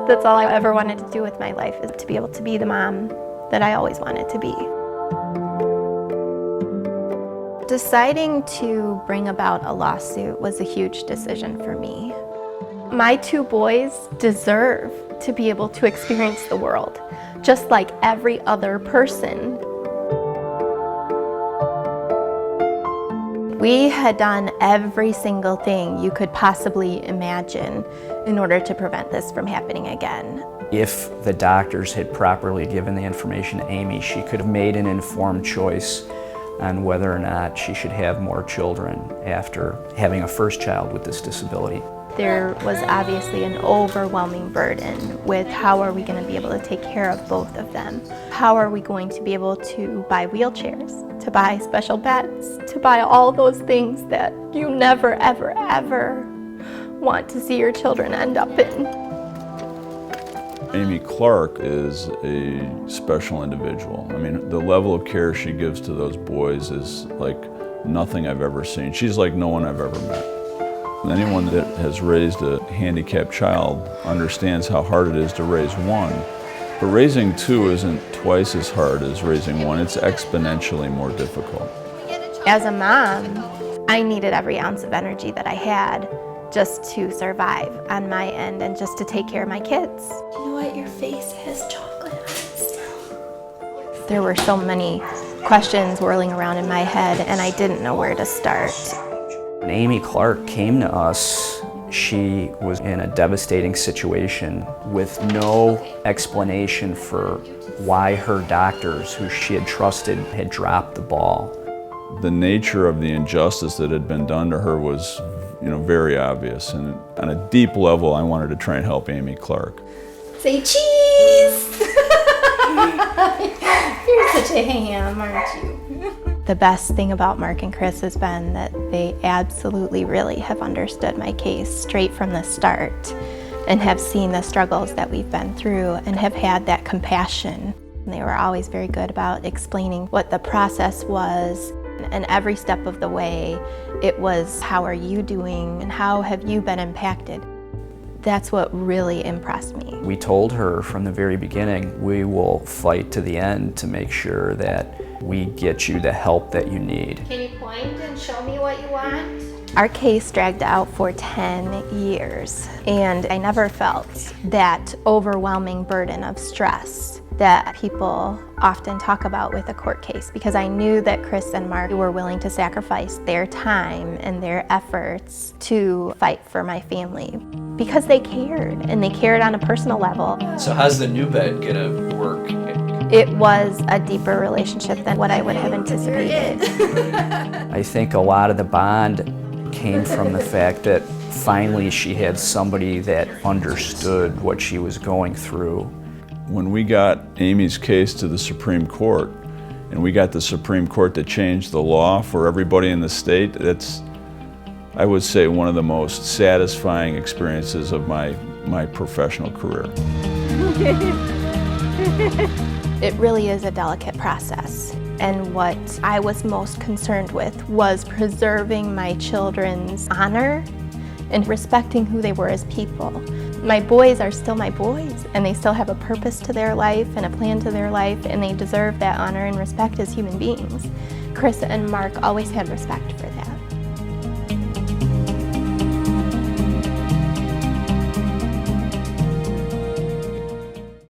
That's all I ever wanted to do with my life, is to be able to be the mom that I always wanted to be. Deciding to bring about a lawsuit was a huge decision for me. My two boys deserve to be able to experience the world, just like every other person. We had done every single thing you could possibly imagine in order to prevent this from happening again. If the doctors had properly given the information to Amy, she could have made an informed choice on whether or not she should have more children after having a first child with this disability. There was obviously an overwhelming burden with how are we going to be able to take care of both of them? How are we going to be able to buy wheelchairs, to buy special beds, to buy all those things that you never, ever, ever want to see your children end up in? Amy Clark is a special individual. I mean, the level of care she gives to those boys is like nothing I've ever seen. She's like no one I've ever met. Anyone that has raised a handicapped child understands how hard it is to raise one. But raising two isn't twice as hard as raising one. It's exponentially more difficult. As a mom, I needed every ounce of energy that I had just to survive on my end and just to take care of my kids. You know what? Your face has chocolate on it still. There were so many questions whirling around in my head, and I didn't know where to start. When Amy Clark came to us, she was in a devastating situation with no explanation for why her doctors, who she had trusted, had dropped the ball. The nature of the injustice that had been done to her was, very obvious. And on a deep level, I wanted to try and help Amy Clark. Say cheese! You're such a ham, aren't you? The best thing about Mark and Chris has been that they absolutely really have understood my case straight from the start and have seen the struggles that we've been through and have had that compassion. And they were always very good about explaining what the process was, and every step of the way it was, how are you doing and how have you been impacted? That's what really impressed me. We told her from the very beginning, we will fight to the end to make sure that we get you the help that you need. Can you point and show me what you want? Our case dragged out for 10 years, and I never felt that overwhelming burden of stress that people often talk about with a court case, because I knew that Chris and Mark were willing to sacrifice their time and their efforts to fight for my family because they cared, and they cared on a personal level. So how's the new bed gonna work? It was a deeper relationship than what I would have anticipated. I think a lot of the bond came from the fact that finally she had somebody that understood what she was going through. When we got Amy's case to the Supreme Court, and we got the Supreme Court to change the law for everybody in the state, that's, I would say, one of the most satisfying experiences of my professional career. It really is a delicate process. And what I was most concerned with was preserving my children's honor and respecting who they were as people. My boys are still my boys, and they still have a purpose to their life and a plan to their life, and they deserve that honor and respect as human beings. Chris and Mark always had respect for